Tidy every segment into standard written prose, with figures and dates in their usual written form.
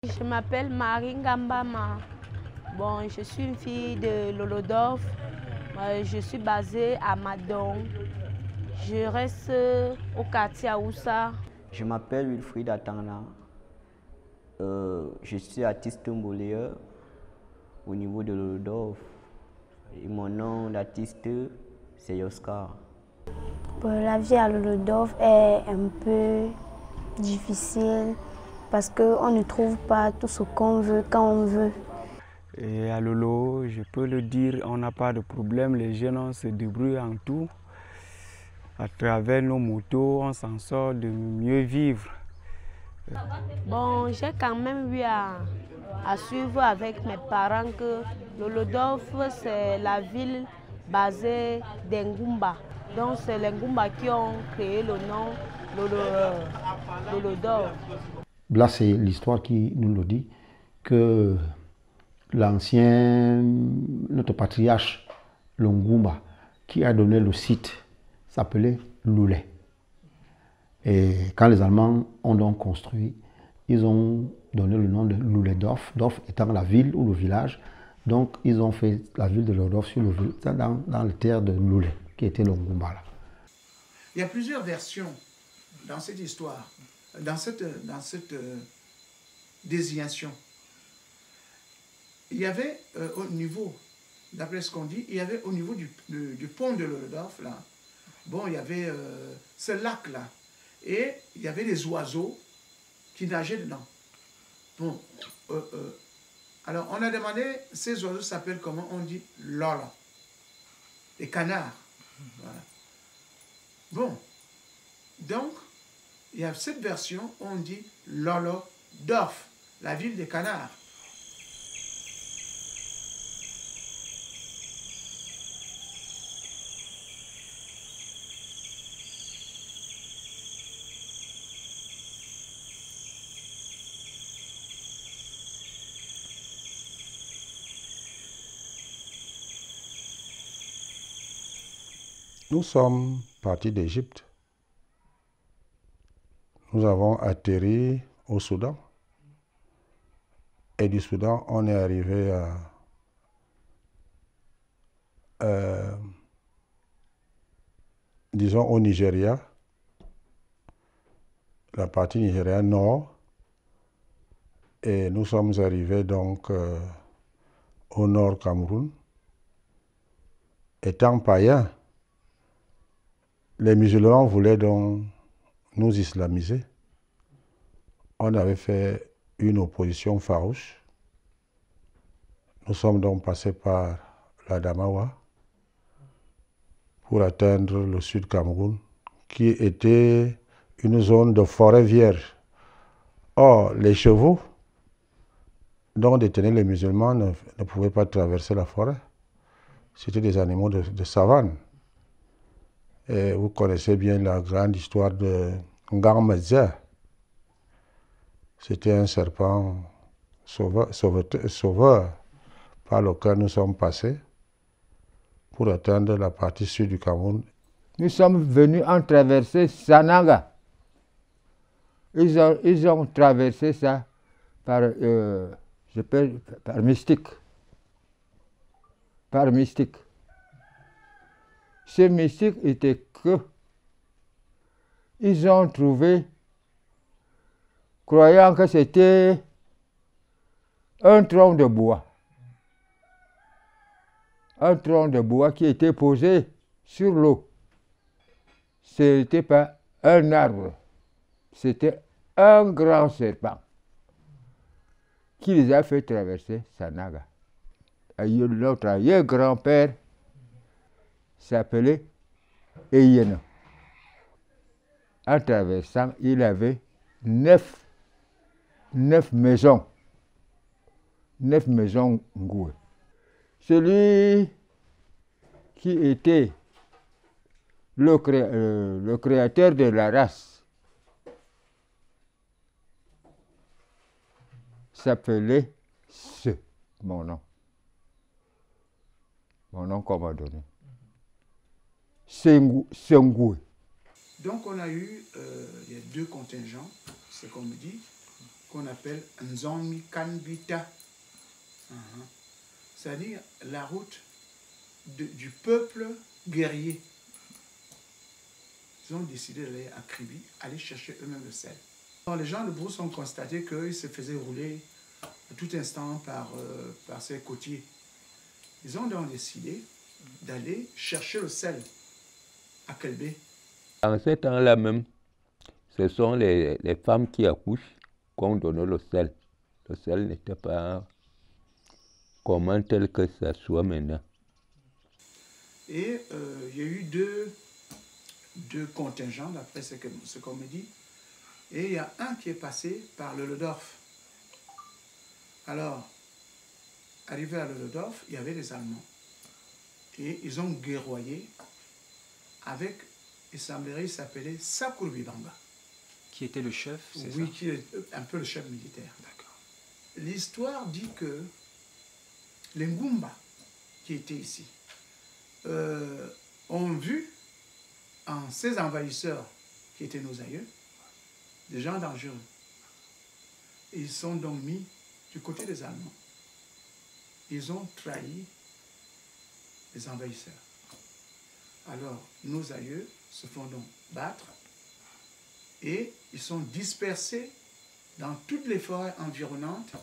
Je m'appelle Marie Ngambama. Bon, je suis une fille de Lolodorf. Je suis basée à Madong. Je reste au quartier Aoussa. Je m'appelle Wilfried Atangna. Je suis artiste mboléen au niveau de Lolodorf. Et mon nom d'artiste, c'est Oscar. La vie à Lolodorf est un peu difficile parce qu'on ne trouve pas tout ce qu'on veut quand on veut. Et à Lolo, je peux le dire, on n'a pas de problème. Les jeunes se débrouillent en tout. À travers nos motos, on s'en sort de mieux vivre. Bon, j'ai quand même eu à suivre avec mes parents que Lolodorf, c'est la ville basée d'Engumba. Donc c'est les Ngumba qui ont créé le nom Lolodorf. Là, c'est l'histoire qui nous le dit, que notre patriarche, le Ngumba, qui a donné le site, s'appelait Loulé. Et quand les Allemands ont donc construit, ils ont donné le nom de Louledorf, Dorf étant la ville ou le village. Donc ils ont fait la ville de Lolodorf sur dans les terres de Loulé, qui était le Ngumba. Il y a plusieurs versions dans cette histoire, dans cette désignation. Il y avait au niveau, d'après ce qu'on dit, il y avait au niveau du pont de Lolodorf, là, bon, il y avait ce lac-là, et il y avait des oiseaux qui nageaient dedans. Bon, alors on a demandé, ces oiseaux s'appellent comment? On dit Lolo, les canards. Voilà. Bon, donc, il y a cette version, on dit Lolodorf, la ville des canards. Nous sommes partis d'Égypte. Nous avons atterri au Soudan. Et du Soudan, on est arrivé disons au Nigeria, la partie Nigeria nord. Et nous sommes arrivés donc au nord Cameroun. Étant païens, les musulmans voulaient donc nous islamiser. On avait fait une opposition farouche. Nous sommes donc passés par la Damawa pour atteindre le sud Cameroun, qui était une zone de forêt vierge. Or, les chevaux dont détenaient les musulmans ne pouvaient pas traverser la forêt. C'était des animaux de savane. Et vous connaissez bien la grande histoire de Ngarmedza. C'était un serpent sauveur par lequel nous sommes passés pour atteindre la partie sud du Cameroun. Nous sommes venus en traverser Sanaga. Ils ont traversé ça par mystique. Par mystique. Ce mystique était que ils ont trouvé, croyant que c'était un tronc de bois. Un tronc de bois qui était posé sur l'eau. Ce n'était pas un arbre, c'était un grand serpent qui les a fait traverser Sanaga. Notre arrière-grand-père s'appelait Eyena. En traversant, il avait 9 maisons. 9 maisons ngoué. Celui qui était le créateur de la race s'appelait mon nom. Mon nom qu'on m'a donné. Sengoué. Donc on a eu, il y a deux contingents, c'est comme on dit, qu'on appelle Nzonmi Kanbita. C'est-à-dire la route du peuple guerrier. Ils ont décidé d'aller à Kribi, aller chercher eux-mêmes le sel. Alors, les gens de Brousse ont constaté qu'ils se faisaient rouler à tout instant par ces côtiers. Ils ont donc décidé d'aller chercher le sel à Kelbé. En ce temps-là même, ce sont les femmes qui accouchent qu'on donnait le sel. Le sel n'était pas comment tel que ça soit maintenant. Et il y a eu deux contingents, d'après ce qu'on me dit. Et il y a un qui est passé par le Lodorf. Alors, arrivé à Lodorf, il y avait les Allemands. Et ils ont guerroyé avec, il semblerait, il s'appelait Sakurbibanga. Qui était le chef, c'est ça? Oui, qui est un peu le chef militaire. D'accord. L'histoire dit que les Ngumba, qui étaient ici, ont vu en ces envahisseurs, qui étaient nos aïeux, des gens dangereux. Et ils sont donc mis du côté des Allemands. Ils ont trahi les envahisseurs. Alors, nos aïeux se font donc battre et ils sont dispersés dans toutes les forêts environnantes.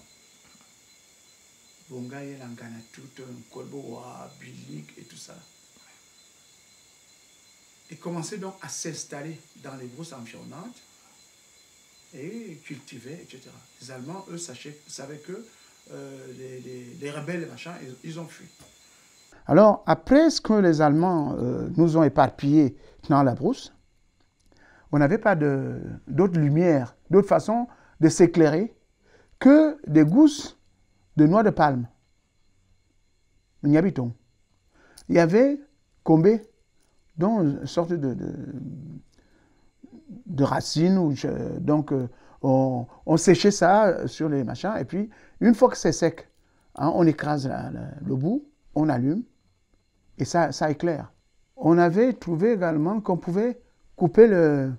Bongaye, Langanatut, Kolboa, Bilik et tout ça. Et commençaient donc à s'installer dans les brousses environnantes et cultiver, etc. Les Allemands, eux, savaient que les rebelles, machin, ils ont fui. Alors, après ce que les Allemands nous ont éparpillés dans la brousse, on n'avait pas d'autre lumière, d'autre façon de s'éclairer que des gousses de noix de palme. Il y avait Combé, dont une sorte de racine. Donc, on séchait ça sur les machins. Et puis, une fois que c'est sec, hein, on écrase le bout, on allume. Et ça éclaire. On avait trouvé également qu'on pouvait couper le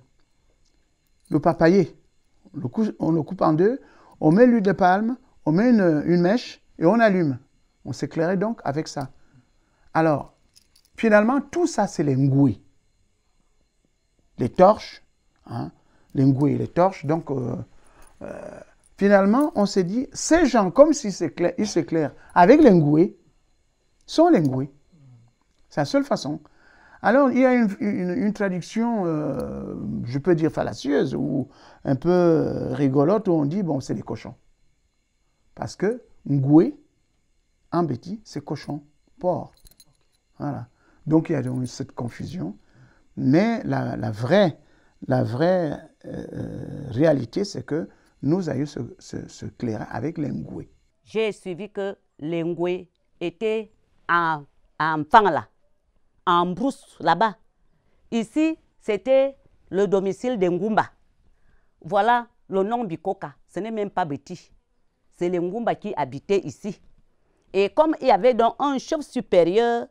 papayer. On le coupe en deux, on met l'huile de palme, on met une mèche et on allume. On s'éclairait donc avec ça. Alors, finalement, tout ça, c'est les ngouis. Les torches, hein, les ngouis, les torches. Donc, finalement, on s'est dit, ces gens, comme s'ils s'éclairent avec les ngouis, sont les ngouis. C'est la seule façon. Alors, il y a une traduction, je peux dire fallacieuse, ou un peu rigolote, où on dit, bon, c'est des cochons. Parce que ngoué, en béti, c'est cochon, porc. Voilà. Donc, il y a donc cette confusion. Mais la vraie réalité, c'est que nos aïeux se clairaient avec les ngoué. J'ai suivi que les ngoué étaient en Fangla, en brousse là-bas. Ici, c'était le domicile des Ngumba. Voilà le nom Bikoka. Ce n'est même pas Béti. C'est les Ngumba qui habitaient ici. Et comme il y avait donc un chef supérieur,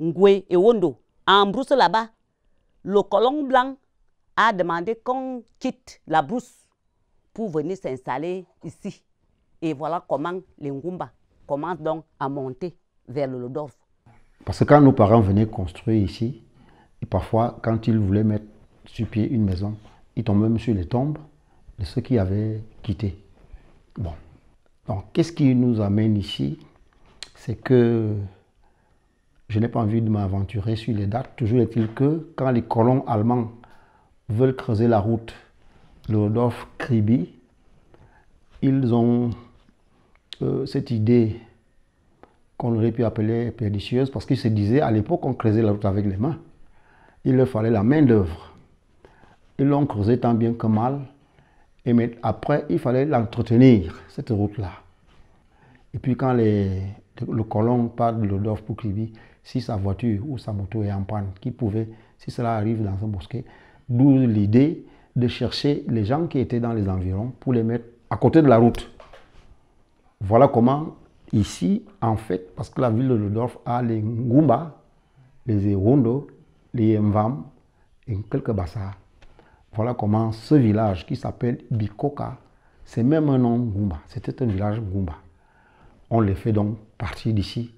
Ngwe et Wondo, en brousse là-bas, le colon blanc a demandé qu'on quitte la brousse pour venir s'installer ici. Et voilà comment les Ngumba commencent donc à monter vers le Lodorf. Parce que quand nos parents venaient construire ici, et parfois, quand ils voulaient mettre sur pied une maison, ils tombaient même sur les tombes de ceux qui avaient quitté. Bon. Donc, qu'est-ce qui nous amène ici? C'est que je n'ai pas envie de m'aventurer sur les dates. Toujours est-il que quand les colons allemands veulent creuser la route Lodorf-Kribi, ils ont cette idée qu'on aurait pu appeler pernicieuse, parce qu'ils se disaient, à l'époque, on creusait la route avec les mains. Il leur fallait la main d'œuvre. Ils l'ont creusée tant bien que mal, et après, il fallait l'entretenir, cette route-là. Et puis quand le colon part de Lodorf pour Kribi, si sa voiture ou sa moto est en panne, qui pouvait, si cela arrive dans un bosquet, d'où l'idée de chercher les gens qui étaient dans les environs pour les mettre à côté de la route. Voilà comment, ici, en fait, parce que la ville de Lodorf a les Ngumba, les Erondo, les Mvam et quelques Bassars. Voilà comment ce village qui s'appelle Bikoka C'est même un nom Goumba. C'était un village Goumba. On les fait donc partir d'ici.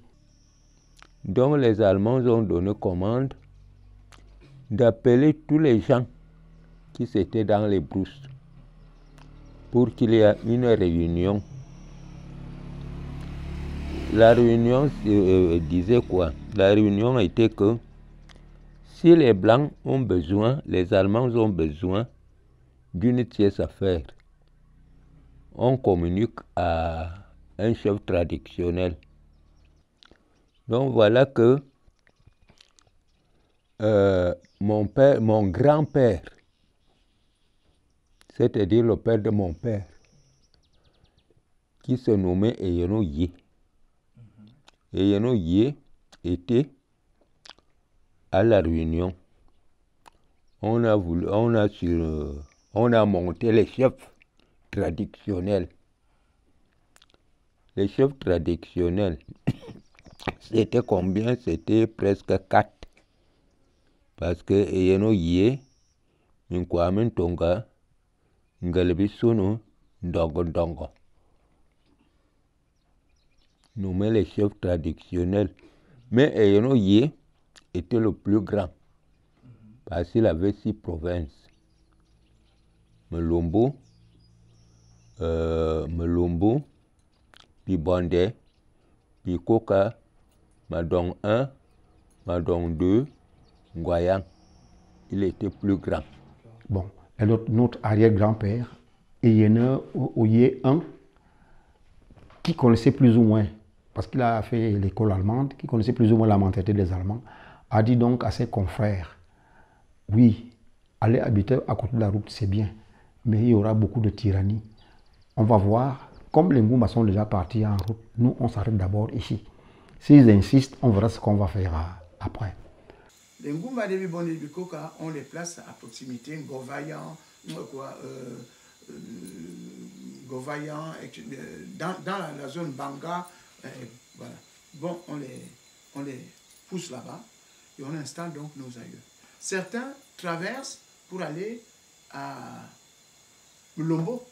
Donc les Allemands ont donné commande d'appeler tous les gens qui étaient dans les brousses pour qu'il y ait une réunion. La réunion disait quoi? La réunion était que si les Blancs ont besoin, les Allemands ont besoin d'une pièce à faire, on communique à un chef traditionnel. Donc voilà que mon grand-père, c'est-à-dire le père de mon père, qui se nommait Eyeno Yé. Eyeno Yé était à la réunion. On a monté les chefs traditionnels. Les chefs traditionnels, c'était combien? C'était presque 4. Parce que Eyeno Yé, Nkwame Tonga, Ngalebisunu, Ndongo. Nommé les chefs traditionnels. Mais Eyeno Yé était le plus grand. Parce qu'il avait 6 provinces. Melombo, puis Bondé, puis Koka, Madong 1, Madong 2, Ngoyang. Il était plus grand. Bon, et notre arrière-grand-père, Eyene Oye 1, qui connaissait plus ou moins, parce qu'il a fait l'école allemande, qui connaissait plus ou moins la mentalité des Allemands, a dit donc à ses confrères, oui, aller habiter à côté de la route, c'est bien, mais il y aura beaucoup de tyrannie. On va voir, comme les Ngoumba sont déjà partis en route, nous, on s'arrête d'abord ici. S'ils insistent, on verra ce qu'on va faire après. Les Ngoumba de Bibonde et Bikoka, on les place à proximité, Govayan, Govayan, dans la zone Banga. Voilà. Bon, on les pousse là-bas et on installe donc nos aïeux. Certains traversent pour aller à Lombo.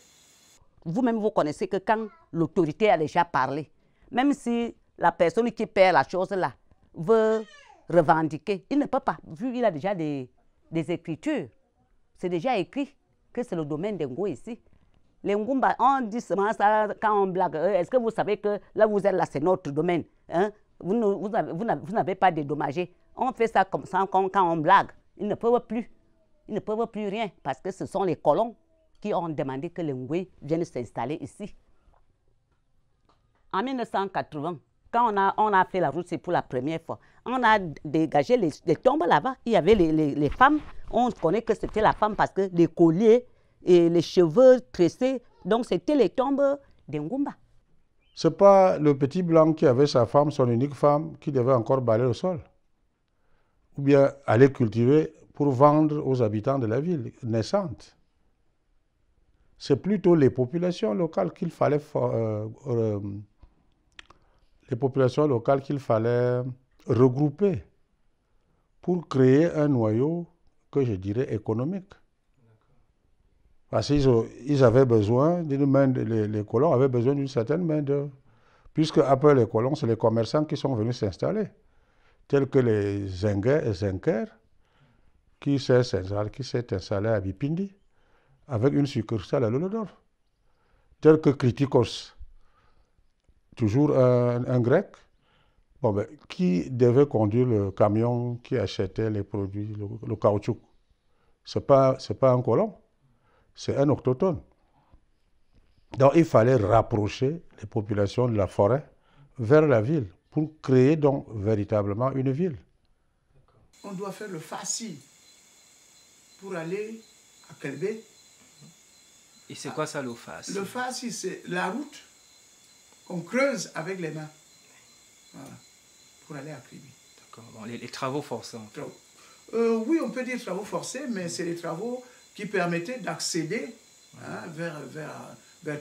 Vous-même, vous connaissez que quand l'autorité a déjà parlé, même si la personne qui perd la chose là veut revendiquer, il ne peut pas, vu qu'il a déjà des écritures. C'est déjà écrit que c'est le domaine des Ngo ici. Les Ngoumba, on dit seulement ça quand on blague. Est-ce que vous savez que là vous êtes là, c'est notre domaine, hein? Vous n'avez pas dédommagé. On fait ça comme ça quand on blague. Ils ne peuvent plus. Ils ne peuvent plus rien parce que ce sont les colons qui ont demandé que les Ngwe viennent s'installer ici. En 1980, quand on a fait la route, c'est pour la première fois, on a dégagé les tombes là-bas. Il y avait les femmes. On connaît que c'était la femme parce que les colliers et les cheveux tressés, donc c'était les tombes des Ngoumba. Ce n'est pas le petit blanc qui avait sa femme, son unique femme, qui devait encore balayer le sol. Ou bien aller cultiver pour vendre aux habitants de la ville naissante. C'est plutôt les populations locales qu'il fallait regrouper pour créer un noyau que je dirais économique. Parce qu'ils avaient besoin d'une main, les colons avaient besoin d'une certaine main d'œuvre. Puisque après les colons, c'est les commerçants qui sont venus s'installer, tels que les Zenker, qui s'est installé à Bipindi, avec une succursale à Lolodor, tels que Kritikos, toujours un grec, qui devait conduire le camion qui achetait les produits, le caoutchouc. Ce n'est pas un colon. C'est un autochtone. Donc il fallait rapprocher les populations de la forêt vers la ville pour créer donc véritablement une ville. On doit faire le Fassi pour aller à Kelbé. Et c'est quoi ça le Fassi? Le Fassi, c'est la route qu'on creuse avec les mains. Voilà. Pour aller à Kribi. D'accord. Bon, les travaux forcés en fait. Oui, on peut dire travaux forcés, mais c'est les travaux qui permettait d'accéder vers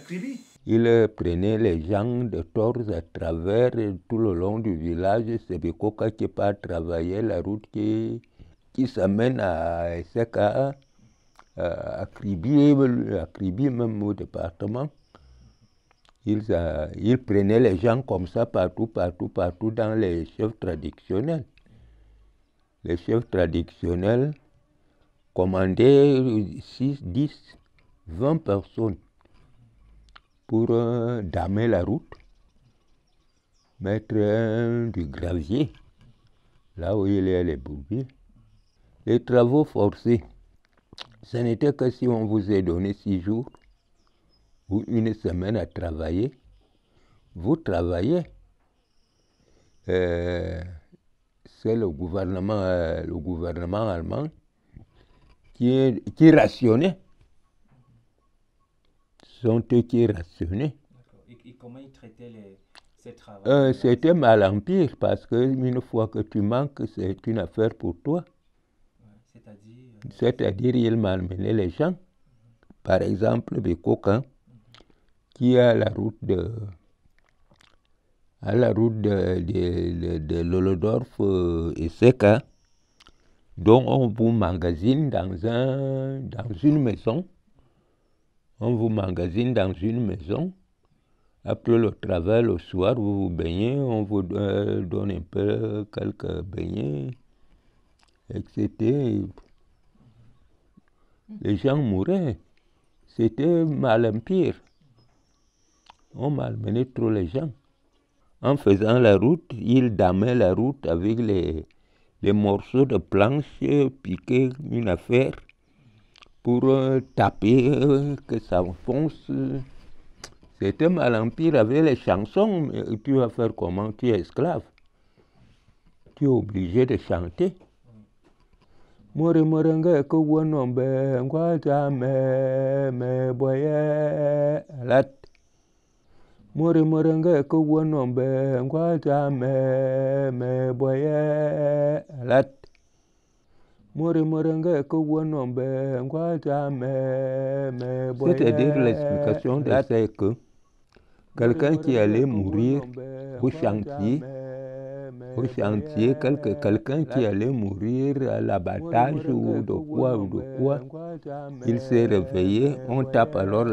Kribi. Il prenait les gens de Torres à travers tout le long du village. C'est Bikoka qui part travailler la route qui s'amène à Seka, à Kribi même au département. Ils prenaient les gens comme ça partout dans les chefs traditionnels. Les chefs traditionnels commandaient 6, 10, 20 personnes pour damer la route, mettre du gravier là où il y a les bourbiers. Les travaux forcés, ce n'était que si on vous a donné 6 jours ou 1 semaine à travailler, vous travaillez. C'est le gouvernement allemand qui rationnait. Ce sont eux qui rationnaient. Et comment ils traitaient ces travaux? C'était mal en pire, parce qu'une fois que tu manques, c'est une affaire pour toi. C'est-à-dire, ils malmenaient les gens. Par exemple, Bekoka, qui est à la route de Lolodorf et Seka, dont on vous magasine dans une maison. On vous magasine dans une maison. Après le travail, le soir, vous vous baignez, on vous donne un peu quelques beignets, etc. Les gens mouraient. C'était mal en pire. On malmenait trop les gens. En faisant la route, ils damaient la route avec les morceaux de planche, piquer une affaire pour taper, que ça fonce. C'était mal en pire avec les chansons. Tu vas faire comment? Tu es esclave. Tu es obligé de chanter. More morenga ko wonombe ngwaja me boye lat. More morenga ko wonombe ngwaja me boye lat. More morenga ko wonombe ngwaja me boye. C'est-à-dire l'explication de ça est que quelqu'un qui allait mourir au chantier, quelqu'un qui allait mourir à l'abattage ou de quoi, il s'est réveillé, on tape alors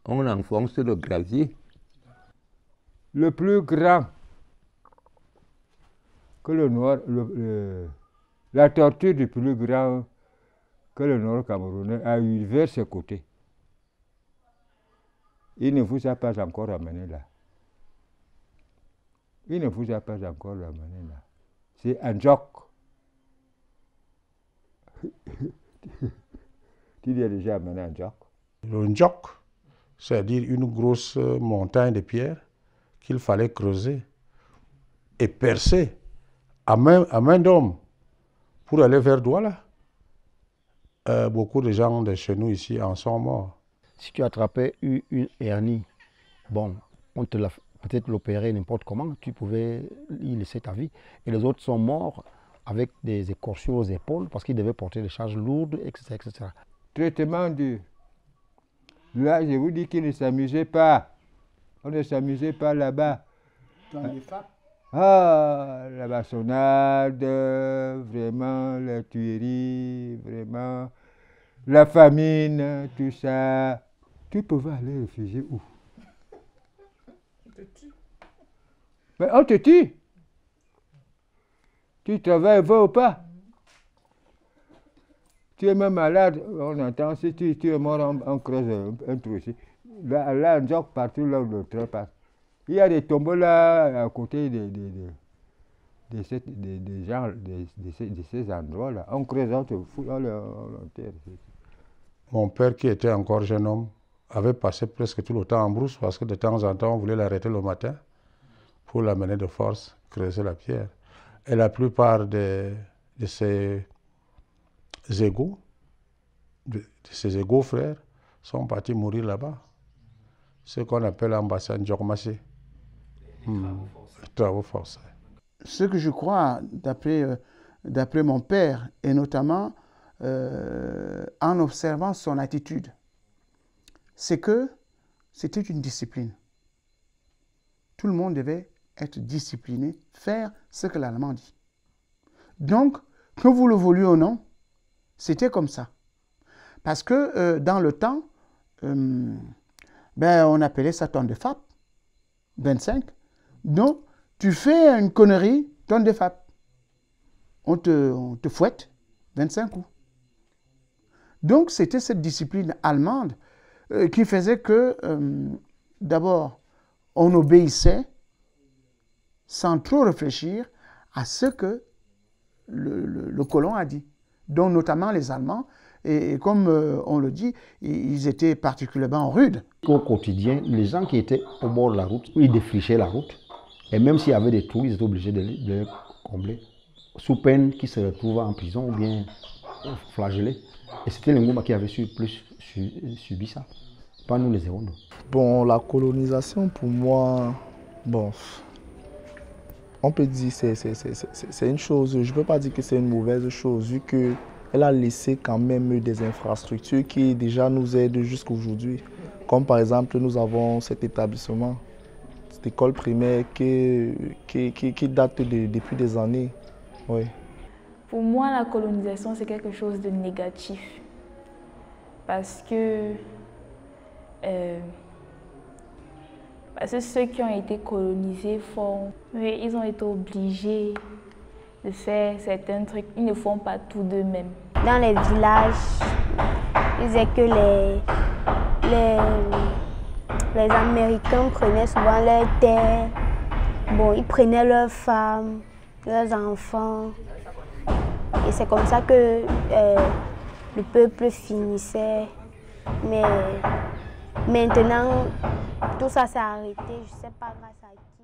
on enfonce le gravier. Le plus grand que le Nord, la torture du plus grand que le Nord camerounais a eu vers ses côtés, il ne vous a pas encore amené là. Il ne vous a pas encore amené là. C'est un joc. Tu lui as déjà amené un joc? Le joc, c'est-à-dire une grosse montagne de pierres qu'il fallait creuser et percer à main d'homme pour aller vers Douala. Beaucoup de gens de chez nous ici en sont morts. Si tu attrapais une hernie, bon, on te l'a peut-être l'opérer n'importe comment, tu pouvais y laisser ta vie. Et les autres sont morts avec des écorchures aux épaules parce qu'ils devaient porter des charges lourdes, etc. etc. Traitement dur. Là, je vous dis qu'ils ne s'amusaient pas. On ne s'amusait pas là-bas. Dans les FAP? Ah, la bastonnade, vraiment, la tuerie, vraiment, la famine, tout ça. Tu pouvais aller réfugier où? Mais on te tue. Tu travailles, va ou pas. Tu es même malade, on entend, si tu es mort, on creuse un trou ici. Là, on joue partout là où le train passe. Il y a des tombeaux là, à côté de ces endroits-là. On creuse, on te fout, on l'enterre. Mon père, qui était encore jeune homme, avait passé presque tout le temps en brousse parce que de temps en temps, on voulait l'arrêter le matin pour l'amener de force, creuser la pierre. Et la plupart de ses égaux, de ses égaux frères, sont partis mourir là-bas. Ce qu'on appelle l'ambassade Djokmassé. Travaux forcés. Ce que je crois, d'après mon père, et notamment en observant son attitude, c'est que c'était une discipline. Tout le monde devait être discipliné, faire ce que l'Allemand dit. Donc, que vous le vouliez ou non, C'était comme ça. Parce que dans le temps, on appelait ça tonne de FAP, 25. Donc, tu fais une connerie, tonne de FAP. On te fouette, 25 coups. Donc, c'était cette discipline allemande qui faisait que, d'abord, on obéissait sans trop réfléchir à ce que le colon a dit. Donc, notamment les Allemands, et comme on le dit, ils étaient particulièrement rudes. Au quotidien, les gens qui étaient au bord de la route, ils défrichaient la route. Et même s'il y avait des trous, ils étaient obligés de les combler. Sous peine qu'ils se retrouvent en prison ou bien flagellés. Et c'était les Ngumba qui avaient plus subi ça. Pas nous les Ewondo. Bon, la colonisation pour moi, bon, on peut dire que c'est une chose, je ne peux pas dire que c'est une mauvaise chose, vu qu'elle a laissé quand même des infrastructures qui déjà nous aident jusqu'à aujourd'hui. Comme par exemple, nous avons cet établissement, cette école primaire qui date depuis des années. Oui. Pour moi, la colonisation, c'est quelque chose de négatif. Parce que ceux qui ont été colonisés ils ont été obligés de faire certains trucs. Ils ne font pas tout d'eux-mêmes. Dans les villages, ils disaient que les Américains prenaient souvent leurs terres. Bon, ils prenaient leurs femmes, leurs enfants. Et c'est comme ça que le peuple finissait. Mais maintenant, tout ça s'est arrêté. Je ne sais pas grâce à qui.